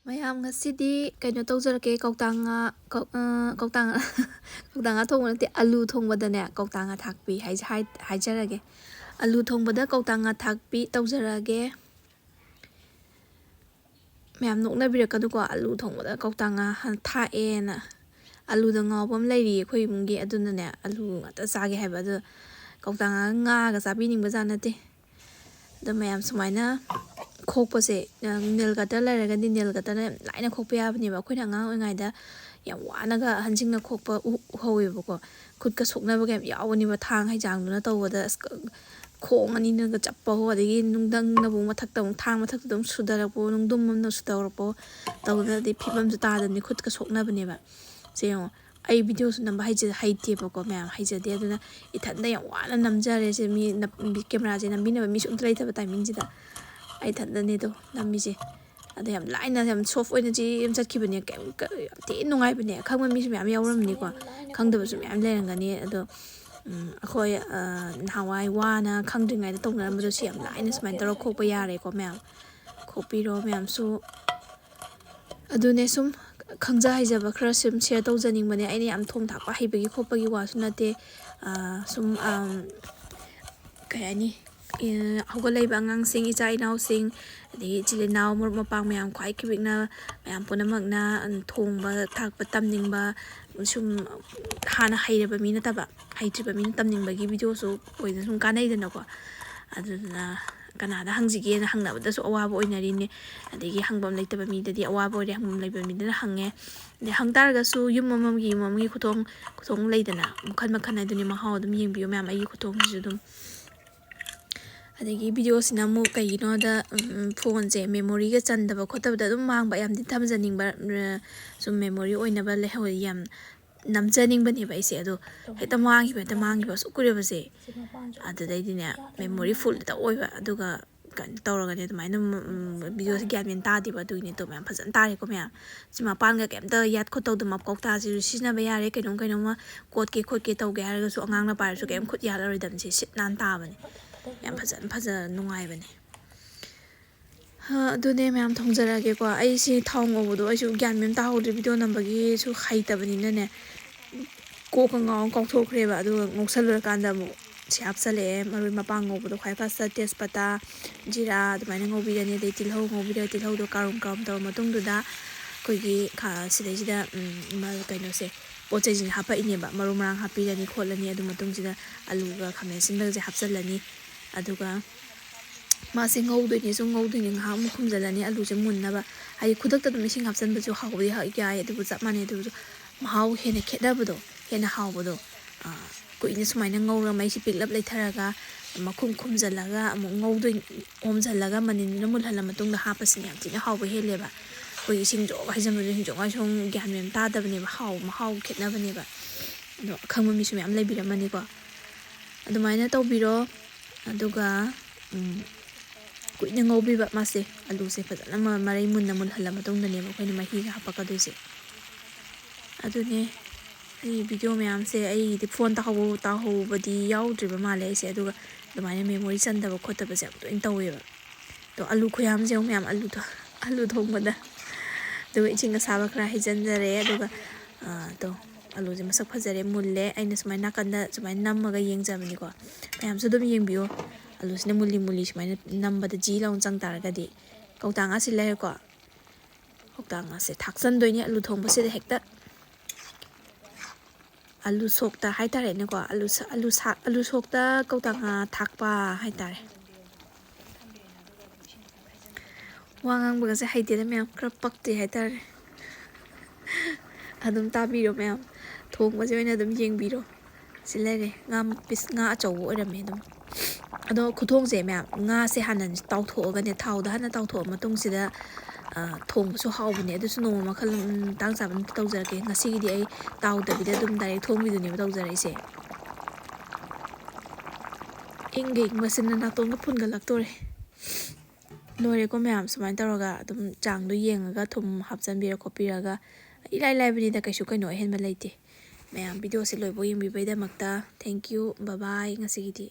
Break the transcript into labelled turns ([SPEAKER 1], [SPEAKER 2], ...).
[SPEAKER 1] ꯃꯌꯥꯝ ꯉꯁꯤꯗꯤ ꯀꯩꯅꯣ ꯇꯧꯖꯔꯛꯀꯦ ꯀꯧꯇꯥꯉꯥ ꯀꯧꯇꯥꯉꯥ ꯀꯧꯇꯥꯉꯥ ꯊꯣꯡꯕ ꯅꯠꯇꯦ ꯑꯂꯨ ꯊꯣꯡꯕꯗꯅꯦ ꯀꯧꯇꯥꯉꯥ ꯊꯥꯛꯄꯤ ꯍꯥꯏꯖꯔꯒꯦ ꯑꯂꯨ ꯊꯣꯡꯕꯗ ꯀꯧꯇꯥꯉꯥ ꯊꯥꯛꯄꯤ ꯇꯧꯖꯔꯛꯑꯒꯦ ꯃꯌꯥꯝ ꯅꯣꯛꯅꯕꯤꯔꯛꯀꯗꯨꯀꯣ ꯑꯂꯨ ꯊꯣꯡꯕꯗ ꯀꯧꯇꯥꯉꯥ ꯊꯥꯛꯑꯦꯅ ꯑꯂꯨꯗ ꯉꯥꯎꯕ ꯑꯃ ꯂꯩꯔꯤꯌꯦ ꯑꯩꯈꯣꯏ ꯏꯃꯨꯡꯒꯤ ꯑꯗꯨꯅꯅꯦ ꯑꯂꯨ ꯉꯥꯛꯇ ꯆꯥꯒꯦ ꯍꯥꯏꯕ ꯑꯗꯣ ꯀꯧꯇꯥꯉꯥ ꯉꯥꯒ ꯆꯥꯕꯤꯅꯤꯡꯕꯖꯥꯠ ꯅꯠꯇꯦ ꯑꯗꯣ ꯃꯌꯥꯝ ꯁꯨꯃꯥꯏꯅ ꯈꯣꯛꯄꯁꯦ ꯅꯦꯜ ꯀꯇꯔ ꯂꯩꯔꯒꯗꯤ ꯅꯦꯜ ꯀꯇꯔꯅ ꯌꯥꯝ ꯂꯥꯏꯅ ꯈꯣꯛꯄ ꯌꯥꯕꯅꯦꯕ ꯑꯩꯈꯣꯏꯅ ꯑꯉꯥꯡ ꯑꯣꯏꯔꯤꯉꯩꯗ ꯌꯥꯝ ꯋꯥꯅꯒ ꯑꯍꯟꯁꯤꯡꯅ ꯈꯣꯛꯄ ꯎꯍꯧꯋꯦꯕꯀꯣ ꯈꯨꯠꯀ ꯁꯣꯛꯅꯕꯒ ꯌꯥꯝ ꯌꯥꯎꯕꯅꯦꯕ ꯊꯥꯡ ꯍꯩꯖꯥꯡꯗꯨꯅ ꯇꯧꯕꯗ ꯈꯣꯡ ꯑꯅꯤꯅꯒ ꯆꯞꯄꯍꯣ ꯑꯗꯒꯤ ꯅꯨꯡꯗꯪꯅꯕꯨ ꯃꯊꯛꯇ ꯑꯃꯨꯛ ꯊꯥꯡ ꯃꯊꯛꯇ ꯑꯃꯨꯛ ꯁꯨꯊꯔꯛꯄꯣ ꯅꯨꯡꯗꯨꯝ ꯑꯃꯅ ꯁꯨꯊꯔꯛꯄꯣ ꯇꯧꯗꯅꯗꯤ ꯐꯤꯕꯝꯁꯨ ꯇꯥꯗꯕꯅꯤ ꯈꯨꯠꯀ ꯁꯣꯛꯅꯕꯅꯦꯕ ꯁꯦ ꯌꯦꯡꯉꯣ ꯑꯩ ꯚꯤꯗꯤꯑꯣꯁꯨ ꯅꯝꯕ ꯍꯩꯇꯦꯕꯀꯣ ꯃꯌꯥꯝ ꯍꯩꯖꯗꯦ ꯑꯗꯨꯅ ꯏꯊꯟꯗ ꯌꯥꯝ ꯋꯥꯅ ꯅꯝꯖꯔꯦꯁꯦ ꯀꯦꯃꯦꯔꯥꯁꯦ ꯅꯝꯕꯤꯅꯕ ꯃꯤꯁꯨ ꯑꯝꯇ ꯂꯩꯇꯕ ꯇꯥꯏꯃꯤꯡꯁꯤꯗ ꯑꯩ ꯏꯊꯟꯗꯅꯦꯗꯣ ꯅꯝꯃꯤꯁꯦ ꯑꯗꯣ ꯌꯥꯝ ꯂꯥꯏꯅ ꯌꯥꯝ ꯁꯣꯐ ꯑꯣꯏꯅ ꯌꯥꯝ ꯆꯠꯈꯤꯕꯅꯦ ꯌꯥꯝ ꯊꯤꯅ ꯅꯨꯡꯉꯥꯏꯕꯅꯦ ꯈꯪꯕ ꯃꯤꯁꯨ ꯃꯌꯥꯝ ꯌꯥꯎꯔꯝꯅꯤꯀꯣ ꯈꯪꯗꯕꯁꯨ ꯃꯌꯥꯝ ꯂꯩꯔꯝꯒꯅꯤ ꯑꯗꯣ ꯑꯩꯈꯣꯏ ꯅꯍꯥꯟꯋꯥꯏ ꯋꯥꯅ ꯈꯪꯗ꯭ꯔꯤꯉꯩꯗ ꯇꯧꯅꯔꯝꯕꯗꯣ ꯁꯤ ꯌꯥꯝ ꯂꯥꯏꯅ ꯁꯨꯃꯥꯏꯅ ꯇꯧꯔꯒ ꯈꯣꯛꯄ ꯌꯥꯔꯦꯀꯣ ꯃꯌꯥꯝ ꯈꯣꯛꯄꯤꯔꯣ ꯃꯌꯥꯝꯁꯨ ꯑꯗꯨꯅꯦ ꯁꯨꯝ ꯈꯪꯖ ꯍꯩꯖꯕ ꯈꯔ ꯁꯨꯝ ꯁꯦꯌꯔ ꯇꯧꯖꯅꯤꯡꯕꯅꯦ ꯑꯩꯅ ꯌꯥꯝ ꯊꯣꯡ ꯊꯥꯛꯄ ꯍꯩꯕꯒꯤ ꯈꯣꯠꯄꯒꯤ ꯋꯥꯁꯨ ꯅꯠꯇꯦ ꯁꯨꯝ ꯀꯩ ꯍꯥꯏꯅꯤ ꯍꯧꯒꯠꯂꯛꯏꯕ ꯑꯉꯥꯡꯁꯤꯡ ꯏꯆꯥ ꯏꯅꯥꯎꯁꯤꯡ ꯑꯗꯒꯤ ꯏꯆꯤꯜ ꯏꯅꯥꯎ ꯃꯔꯨꯞ ꯃꯄꯥꯡ ꯃꯌꯥꯝ ꯈ꯭ꯋꯥꯏ ꯈꯤꯕꯤꯛꯅ ꯃꯌꯥꯝ ꯄꯨꯝꯅꯃꯛꯅ ꯊꯣꯡꯕ ꯊꯥꯛꯄ ꯇꯝꯅꯤꯡꯕ ꯁꯨꯝ ꯍꯥꯟꯅ ꯍꯩꯔꯕ ꯃꯤ ꯅꯠꯇꯕ ꯍꯩꯇ꯭ꯔꯤꯕ ꯃꯤꯅ ꯇꯝꯅꯤꯡꯕꯒꯤ ꯚꯤꯗꯤꯑꯣꯁꯨ ꯑꯣꯏꯅ ꯁꯨꯝ ꯀꯥꯟꯅꯩꯗꯅꯀꯣ ꯑꯗꯨꯗꯨꯅ ꯀꯅꯥꯗ ꯍꯪꯁꯤꯒꯦꯅ ꯍꯪꯅꯕꯗꯁꯨ ꯑꯋꯥꯕ ꯑꯣꯏꯅꯔꯤꯅꯦ ꯑꯗꯒꯤ ꯍꯪꯐꯝ ꯂꯩꯇꯕ ꯃꯤꯗꯗꯤ ꯑꯋꯥꯕ ꯑꯣꯏꯔꯦ ꯍꯪꯐꯝ ꯂꯩꯕ ꯃꯤꯗꯅ ꯍꯪꯉꯦ ꯑꯗꯩ ꯍꯪ ꯇꯥꯔꯒꯁꯨ ꯌꯨꯝ ꯑꯃꯒꯤ ꯈꯨꯊꯣꯡ ꯂꯩꯗꯅ ꯃꯈꯜ ꯃꯈꯜ ꯑꯗꯨꯅꯤ ꯃꯍꯥꯎ ꯑꯗꯨꯝ ꯌꯦꯡꯕꯤꯌꯨ ꯃꯌꯥꯝ ꯑꯩꯒꯤ ꯈꯨꯊꯣꯡꯁꯤꯁꯨ ꯑꯗꯨꯝ ꯑꯗꯒꯤ ꯚꯤꯗꯤꯑꯣꯁꯤꯅ ꯑꯃꯨꯛ ꯀꯩꯒꯤꯅꯣꯗ ꯐꯣꯟꯁꯦ ꯃꯦꯃꯣꯔꯤꯒ ꯆꯟꯗꯕ ꯈꯣꯠꯇꯕꯗ ꯑꯗꯨꯝ ꯃꯥꯡꯕ ꯌꯥꯝꯗꯤ ꯊꯝꯖꯅꯤꯡꯕ ꯁꯨꯝ ꯃꯦꯃꯣꯔꯤ ꯑꯣꯏꯅꯕ ꯂꯩꯍꯧ ꯌꯥꯝ ꯅꯝꯖꯅꯤꯡꯕꯅꯦꯕ ꯑꯩꯁꯦ ꯑꯗꯣ ꯍꯦꯛꯇ ꯃꯥꯡꯈꯤꯕ ꯑꯁꯨꯛ ꯀꯨꯏꯔꯕꯁꯦ ꯑꯗꯨꯗꯩꯗꯤꯅꯦ ꯃꯦꯃꯣꯔꯤ ꯐꯨꯜꯗ ꯑꯣꯏꯕ ꯑꯗꯨꯒ ꯀꯩꯅꯣ ꯇꯧꯔꯒꯅꯦ ꯑꯗꯨꯃꯥꯏꯅ ꯚꯤꯗꯤꯑꯣꯁꯦ ꯒ꯭ꯌꯥꯟ ꯃꯦꯟ ꯇꯥꯗꯦꯕ ꯑꯗꯨꯒꯤꯅꯦ ꯇꯣ ꯃꯌꯥꯝ ꯐꯖꯅ ꯇꯥꯔꯦꯀꯣ ꯃꯌꯥꯝ ꯁꯤ ꯃꯄꯥꯟꯒ ꯀꯩꯝꯇ ꯌꯥꯠ ꯈꯣꯠꯇꯧꯗꯕ ꯀꯧꯇꯥꯁꯤꯁꯨ ꯁꯤꯖꯤꯟꯅꯕ ꯌꯥꯔꯦ ꯀꯩꯅꯣꯝꯃ ꯀꯣꯠꯀꯦ ꯈꯣꯠꯀꯦ ꯇꯧꯒꯦ ꯍꯥꯏꯔꯒꯁꯨ ꯑꯉꯥꯡꯅ ꯄꯥꯏꯔꯁꯨ ꯀꯩꯝ ꯈꯨꯠ ꯌꯥꯜꯂꯔꯣꯏꯗꯕꯅꯤ ꯁꯤꯠ ꯅꯥꯟ ꯇꯥꯕꯅꯦ ꯌꯥꯝ ꯐꯖꯅ ꯅꯨꯡꯉꯥꯏꯕꯅꯦ ꯑꯗꯨꯅꯦ ꯃꯌꯥꯝ ꯊꯣꯡꯖꯔꯛꯑꯒꯦꯀꯣ ꯑꯩꯁꯤ ꯊꯥꯎ ꯉꯧꯕꯗꯣ ꯑꯩꯁꯨ ꯒ꯭ꯌꯥꯟ ꯃꯦꯟ ꯇꯥꯍꯧꯗ꯭ꯔꯦ ꯚꯤꯗꯤꯑꯣ ꯅꯝꯕꯒꯤꯁꯨ ꯍꯩꯇꯕꯅꯤꯅꯅꯦ ꯀꯣꯛꯀ ꯀꯥꯎꯊꯣꯛꯈ꯭ꯔꯦꯕ ꯑꯗꯨꯒ ꯉꯧꯁꯜꯂꯨꯔꯀꯥꯟꯗ ꯑꯃꯨꯛ ꯁꯤ ꯍꯥꯞꯆꯜꯂꯛꯑꯦ ꯃꯔꯣꯏ ꯃꯄꯥꯡ ꯉꯧꯕꯗꯣ ꯈ꯭ꯋꯥꯏ ꯐꯥꯔꯁꯇ ꯇꯦꯖꯄꯇꯥ ꯖꯤꯔꯥ ꯑꯗꯨꯃꯥꯏꯅ ꯉꯧꯕꯤꯔꯅꯤ ꯑꯗꯩ ꯇꯤꯜꯍꯧ ꯉꯧꯕꯤꯔꯒ ꯇꯤꯜꯍꯧꯗꯣ ꯀꯥꯔꯨꯝ ꯇꯧꯔ ꯃꯇꯨꯡꯗꯨꯗ ꯑꯩꯈꯣꯏꯒꯤ ꯁꯤꯗꯩꯁꯤꯗ ꯀꯩꯅꯣꯁꯦ ꯄꯣꯠ ꯆꯩꯁꯤꯡ ꯍꯥꯞꯄꯛꯏꯅꯦꯕ ꯃꯔꯨ ꯃꯔꯥꯡ ꯍꯥꯞꯄꯤꯔꯅꯤ ꯈꯣꯠꯂꯅꯤ ꯑꯗꯨ ꯃꯇꯨꯡꯁꯤꯗ ꯑꯂꯨꯒ ꯈꯥꯃꯦꯟ ꯑꯁꯤꯟꯕꯒꯁꯦ ꯍꯥꯞꯆꯤꯜꯂꯅꯤ ꯑꯗꯨꯒ ꯃꯥꯁꯦ ꯉꯧꯗꯣꯏꯅꯦ ꯉꯥꯏꯍꯥꯛ ꯑꯃꯨꯛ ꯈꯨꯝꯖꯤꯜꯂꯅꯤ ꯑꯂꯨꯁꯦ ꯃꯨꯟꯅꯕ ꯍꯥꯏꯗꯤ ꯈꯨꯗꯛꯇ ꯑꯗꯨꯝ ꯏꯁꯤꯡ ꯍꯥꯞꯆꯤꯟꯕꯁꯨ ꯍꯥꯎꯕꯗꯤ ꯌꯥꯏ ꯑꯗꯨꯕꯨ ꯆꯞ ꯃꯥꯟꯅꯩ ꯑꯗꯨꯕꯨꯁꯨ ꯃꯍꯥꯎ ꯍꯦꯟꯅ ꯈꯦꯠꯅꯕꯗꯣ ꯍꯦꯟꯅ ꯍꯥꯎꯕꯗꯣ ꯀꯨꯏꯅ ꯁꯨꯃꯥꯏꯅ ꯉꯧꯔꯒ ꯃꯩꯁꯤ ꯄꯤꯛꯂꯞ ꯂꯩꯊꯔꯒ ꯃꯈꯨꯝ ꯈꯨꯝꯖꯤꯜꯂꯒ ꯑꯃꯨꯛ ꯑꯣꯝꯖꯤꯜꯂꯒ ꯃꯅꯤꯟꯗꯨꯅ ꯃꯨꯜꯍꯜꯂ ꯃꯇꯨꯡꯗ ꯍꯥꯞꯄꯁꯤꯅ ꯌꯥꯝ ꯊꯤꯅ ꯍꯥꯎꯕ ꯍꯦꯜꯂꯦꯕ ꯑꯩꯈꯣꯏꯒꯤ ꯏꯁꯤꯡ ꯖꯣꯛ ꯍꯩꯖꯤꯟꯕꯗꯨ ꯍꯤꯡꯖꯣꯛ ꯉꯥꯏꯁꯣꯡ ꯒ꯭ꯌꯥꯟ ꯃꯦꯟ ꯇꯥꯗꯕꯅꯦꯕ ꯃꯍꯥꯎ ꯈꯦꯠꯅꯕꯅꯦꯕ ꯑꯗꯣ ꯑꯈꯪꯕ ꯃꯤꯁꯨ ꯃꯌꯥꯝ ꯂꯩꯕꯤꯔꯝꯃꯅꯤꯀꯣ ꯑꯗꯨꯃꯥꯏꯅ ꯇꯧꯕꯤꯔꯣ ꯑꯗꯨꯒ ꯀꯨꯏꯅ ꯉꯧꯕꯤꯕ ꯃꯥꯁꯦ ꯑꯂꯨꯁꯦ ꯐꯖꯅ ꯃꯔꯩ ꯃꯨꯟꯅ ꯃꯨꯜꯍꯜꯂ ꯃꯇꯨꯡꯗꯅꯦꯕ ꯑꯩꯈꯣꯏꯅ ꯃꯍꯤꯒ ꯍꯥꯞꯄꯛꯀꯗꯣꯏꯁꯦ ꯑꯗꯨꯅꯦ ꯑꯩ ꯚꯤꯗꯤꯑꯣ ꯃꯌꯥꯝꯁꯦ ꯑꯩꯒꯤꯗꯤ ꯐꯣꯟ ꯇꯥꯍꯧꯕꯗꯤ ꯌꯥꯎꯗ꯭ꯔꯤꯕ ꯃꯥꯜꯂꯦ ꯑꯩꯁꯦ ꯑꯗꯨꯒ ꯑꯗꯨꯃꯥꯏꯅ ꯃꯦꯃꯣꯔꯤ ꯆꯟꯗꯕ ꯈꯣꯠꯇꯕꯁꯦ ꯌꯥꯝ ꯇꯣꯏꯅ ꯇꯧꯋꯦꯕ ꯑꯗꯣ ꯑꯂꯨ ꯈꯨꯌꯥꯝꯁꯦ ꯑꯃꯨꯛ ꯃꯌꯥꯝ ꯑꯂꯨ ꯊꯣꯡꯕꯗ ꯑꯗꯨꯒ ꯏꯁꯤꯡ ꯑꯁꯥꯕ ꯈꯔ ꯍꯩꯖꯤꯟꯖꯔꯦ ꯑꯗꯨꯒ ꯑꯂꯨꯁꯦ ꯃꯁꯛ ꯐꯖꯔꯦ ꯃꯨꯜꯂꯦ ꯑꯩꯅ ꯁꯨꯃꯥꯏꯅ ꯅꯥꯀꯟꯗ ꯁꯨꯃꯥꯏꯅ ꯅꯝꯃꯒ ꯌꯦꯡꯖꯕꯅꯤꯀꯣ ꯃꯌꯥꯝꯁꯨ ꯑꯗꯨꯝ ꯌꯦꯡꯕꯤꯌꯣ ꯑꯂꯨꯁꯤꯅ ꯃꯨꯜꯂꯤ ꯁꯨꯃꯥꯏꯅ ꯅꯝꯕꯗ ꯖꯤ ꯂꯥꯎꯅ ꯆꯪ ꯇꯥꯔꯒꯗꯤ ꯀꯧꯇꯥꯉꯥꯁꯤ ꯂꯩꯔꯦꯀꯣ ꯀꯧꯇꯥꯉꯥꯁꯦ ꯊꯥꯛꯆꯟꯗꯣꯏꯅꯦ ꯑꯂꯨ ꯊꯣꯡꯕꯁꯤꯗ ꯍꯦꯛꯇ ꯑꯂꯨ ꯁꯣꯛꯇ ꯍꯥꯏꯇꯥꯔꯦꯅꯦꯀꯣ ꯑꯂꯨ ꯁꯣꯛꯇ ꯀꯧꯇꯥꯉꯥ ꯊꯥꯛꯄ ꯍꯥꯏꯇꯥꯔꯦ ꯋꯥ ꯉꯥꯡꯕꯒꯁꯦ ꯍꯩꯇꯦꯗ ꯃꯌꯥꯝ ꯈꯔ ꯄꯛꯇꯦ ꯍꯥꯏꯇꯥꯔꯦ ꯑꯗꯨꯝ ꯇꯥꯕꯤꯔꯣ ꯃꯌꯥꯝ ꯊꯣꯡꯕꯁꯦ ꯑꯣꯏꯅ ꯑꯗꯨꯝ ꯌꯦꯡꯕꯤꯔꯣ ꯁꯤ ꯂꯩꯔꯦ ꯉꯥ ꯑꯆꯧꯕ ꯑꯣꯏꯔꯝꯃꯦ ꯑꯗꯨꯝ ꯑꯗꯣ ꯈꯨꯊꯣꯡꯁꯦ ꯃꯌꯥꯝ ꯉꯥꯁꯦ ꯍꯥꯟꯅ ꯇꯥꯎꯊꯣꯛꯑꯒꯅꯦ ꯊꯥꯎꯗ ꯍꯥꯟꯅ ꯇꯥꯎꯊꯣꯛꯑ ꯃꯇꯨꯡꯁꯤꯗ ꯊꯣꯡꯕꯁꯨ ꯍꯥꯎꯕꯅꯦ ꯑꯗꯨꯁꯨ ꯅꯣꯡꯃ ꯃꯈꯜ ꯃꯇꯥꯡ ꯆꯥꯕ ꯑꯝꯇ ꯇꯧꯖꯔꯛꯀꯦ ꯉꯁꯤꯒꯤꯗꯤ ꯑꯩ ꯇꯥꯎꯗꯕꯤꯗ ꯑꯗꯨꯝ ꯗꯥꯏꯔꯦꯛ ꯊꯣꯡꯕꯤꯗꯨꯅꯦꯕ ꯇꯧꯖꯔꯛꯏꯁꯦ ꯏꯪꯕꯁꯤꯅ ꯅꯥꯇꯣꯟꯒ ꯐꯨꯟꯒꯠꯂꯛꯇꯣꯔꯦ ꯂꯣꯏꯔꯦꯀꯣ ꯃꯌꯥꯝ ꯁꯨꯃꯥꯏꯅ ꯇꯧꯔꯒ ꯑꯗꯨꯝ ꯆꯥꯡꯗꯣ ꯌꯦꯡꯉꯒ ꯊꯨꯝ ꯍꯥꯞꯆꯤꯟꯕꯤꯔ ꯈꯣꯠꯄꯤꯔꯒ ꯏꯂꯥꯏ ꯂꯥꯏꯕꯅꯤꯗ ꯀꯩꯁꯨ ꯀꯩꯅꯣ ꯑꯍꯦꯟꯕ ꯂꯩꯇꯦ ꯃꯌꯥꯝ ꯚꯤꯗꯤꯑꯣꯁꯦ ꯂꯣꯏꯕꯧ ꯌꯦꯡꯕꯤꯕꯩꯗꯃꯛꯇ ꯊꯦꯡꯀ꯭ꯌꯨ ꯕꯥꯏ ꯉꯁꯤꯒꯤꯗꯤ